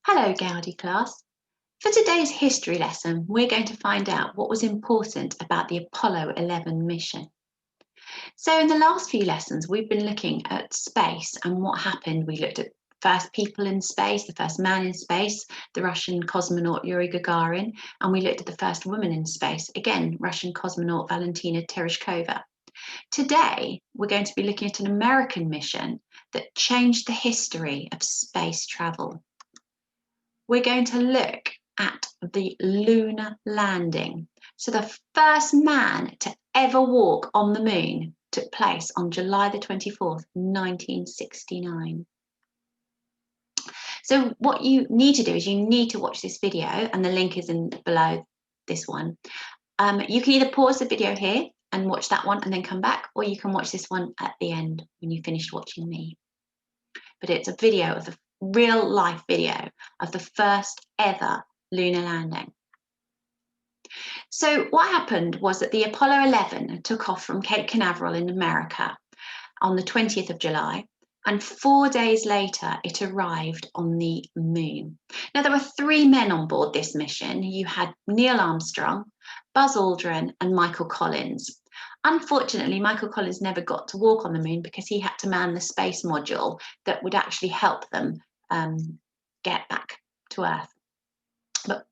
Hello, Gaudi class. For today's history lesson, we're going to find out what was important about the Apollo 11 mission. So in the last few lessons, we've been looking at space and what happened. We looked at first people in space, the first man in space, the Russian cosmonaut Yuri Gagarin, and we looked at the first woman in space, again, Russian cosmonaut Valentina Tereshkova. Today, we're going to be looking at an American mission that changed the history of space travel. We're going to look at the Lunar Landing. So the first man to ever walk on the moon took place on July the 24th, 1969. So what you need to do is you need to watch this video, and the link is in below this one. You can either pause the video here and watch that one and then come back, or you can watch this one at the end when you finish watching me. But it's a video of the real life video of the first ever lunar landing. So what happened was that the Apollo 11 took off from Cape Canaveral in America on the 20th of July, and 4 days later it arrived on the moon. Now there were 3 men on board this mission. You had Neil Armstrong, Buzz Aldrin and Michael Collins. Unfortunately, Michael Collins never got to walk on the moon because he had to man the space module that would actually help them get back to Earth. But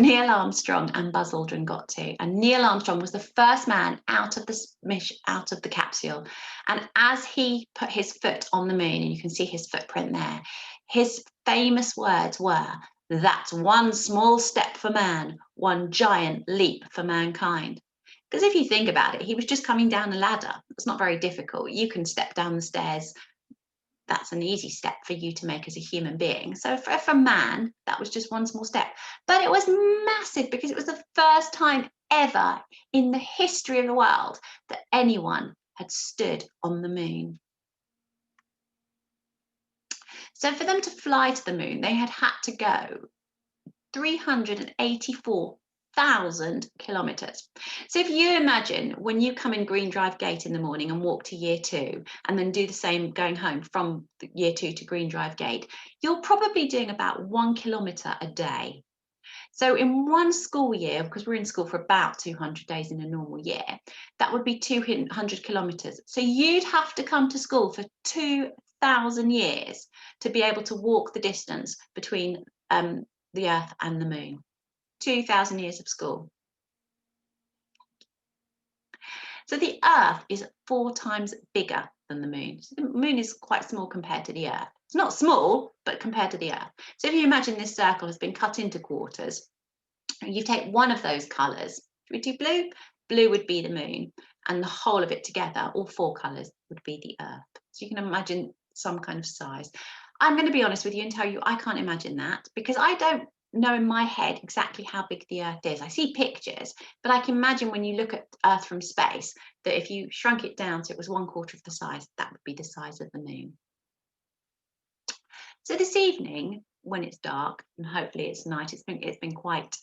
Neil Armstrong and Buzz Aldrin got to, and Neil Armstrong was the first man out of the capsule. And as he put his foot on the moon, and you can see his footprint there, his famous words were, "That's one small step for man, one giant leap for mankind." Because if you think about it, he was just coming down a ladder. It's not very difficult. You can step down the stairs. That's an easy step for you to make as a human being. So for man, that was just one small step. But it was massive because it was the first time ever in the history of the world that anyone had stood on the moon. So for them to fly to the moon, they had to go 384,000 kilometers. So if you imagine when you come in Green Drive Gate in the morning and walk to year 2 and then do the same going home from year 2 to Green Drive Gate, you're probably doing about 1 kilometer a day. So in one school year, because we're in school for about 200 days in a normal year, that would be 200 kilometers. So you'd have to come to school for 2,000 years to be able to walk the distance between the Earth and the moon. 2,000 years of school. So the Earth is 4 times bigger than the moon. So the moon is quite small compared to the Earth. It's not small, but compared to the Earth. So if you imagine this circle has been cut into quarters, you take one of those colours. Should we do blue? Blue would be the moon, and the whole of it together, all 4 colours, would be the Earth. So you can imagine some kind of size. I'm going to be honest with you and tell you I can't imagine that, because I don't know in my head exactly how big the Earth is. I see pictures, but I can imagine when you look at Earth from space that if you shrunk it down so it was 1/4 of the size, that would be the size of the moon. So this evening, when it's dark, and hopefully it's night, it's been quite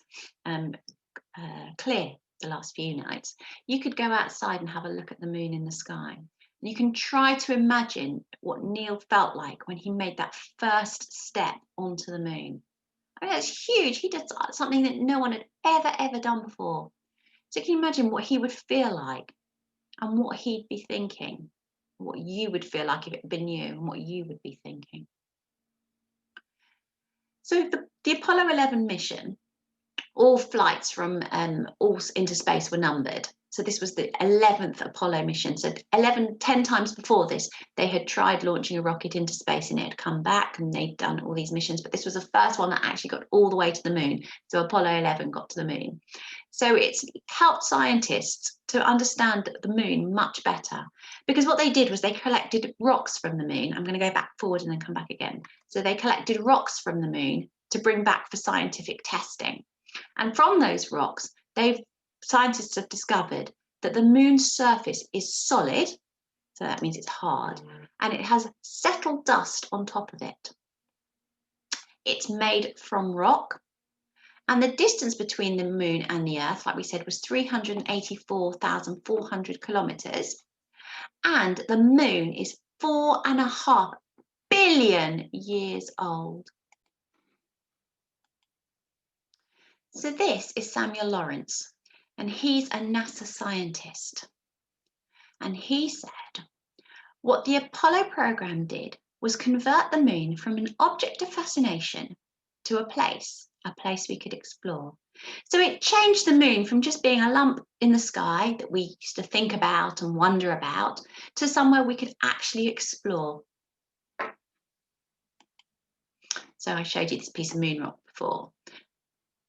clear the last few nights, you could go outside and have a look at the moon in the sky. And you can try to imagine what Neil felt like when he made that first step onto the moon. I mean, that's huge. He did something that no one had ever done before. So can you imagine what he would feel like and what he'd be thinking, what you would feel like if it had been you and what you would be thinking? So the Apollo 11 mission, all flights from into space were numbered. So this was the 11th Apollo mission. So 10 times before this, they had tried launching a rocket into space and it had come back, and they'd done all these missions. But this was the first one that actually got all the way to the moon. So Apollo 11 got to the moon. So it's helped scientists to understand the moon much better, because what they did was they collected rocks from the moon. I'm going to go back forward and then come back again. So they collected rocks from the moon to bring back for scientific testing. And from those rocks, scientists have discovered that the moon's surface is solid, so that means it's hard, and it has settled dust on top of it. It's made from rock, and the distance between the moon and the Earth, like we said, was 384,400 kilometers, and the moon is 4.5 billion years old. So this is Samuel Lawrence, and he's a NASA scientist. And he said, what the Apollo program did was convert the moon from an object of fascination to a place we could explore. So it changed the moon from just being a lump in the sky that we used to think about and wonder about to somewhere we could actually explore. So I showed you this piece of moon rock before.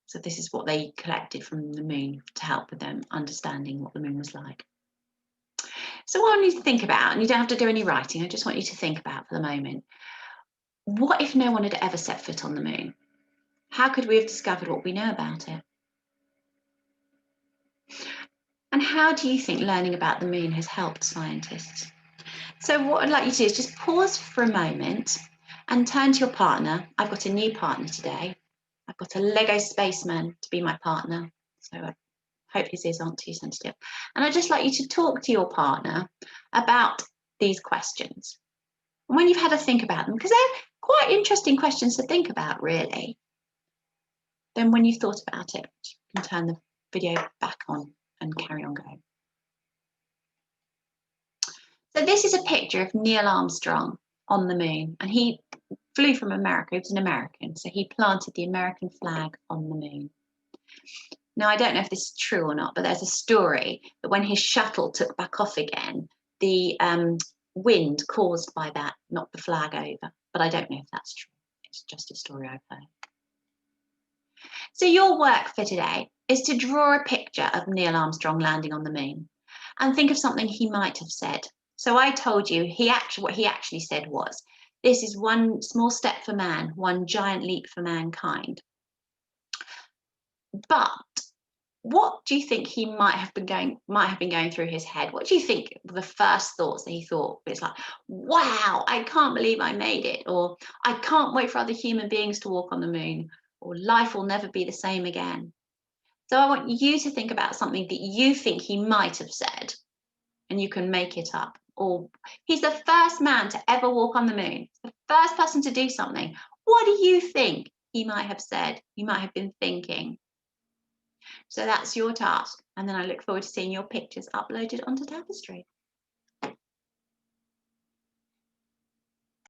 So this is what they collected from the moon to help with them understanding what the moon was like. So what I want you to think about, and you don't have to do any writing, I just want you to think about for the moment, what if no one had ever set foot on the moon? How could we have discovered what we know about it? And how do you think learning about the moon has helped scientists? So what I'd like you to do is just pause for a moment and turn to your partner. I've got a new partner today. I've got a Lego spaceman to be my partner. So I hope his ears aren't too sensitive. And I'd just like you to talk to your partner about these questions. And when you've had a think about them, because they're quite interesting questions to think about, really, then when you've thought about it, you can turn the video back on and carry on going. So this is a picture of Neil Armstrong on the moon, and he flew from America. He was an American, so he planted the American flag on the moon. Now, I don't know if this is true or not, but there's a story that when his shuttle took back off again, the wind caused by that knocked the flag over, but I don't know if that's true. It's just a story I've heard. So your work for today is to draw a picture of Neil Armstrong landing on the moon and think of something he might have said. So I told you what he actually said was, this is one small step for man, one giant leap for mankind. But what do you think he might have been going through his head? What do you think were the first thoughts that he thought? It's like, wow, I can't believe I made it, or I can't wait for other human beings to walk on the moon, or life will never be the same again. So I want you to think about something that you think he might have said, and you can make it up. Or he's the first man to ever walk on the moon, the first person to do something. What do you think he might have said? He might have been thinking. So that's your task. And then I look forward to seeing your pictures uploaded onto Tapestry.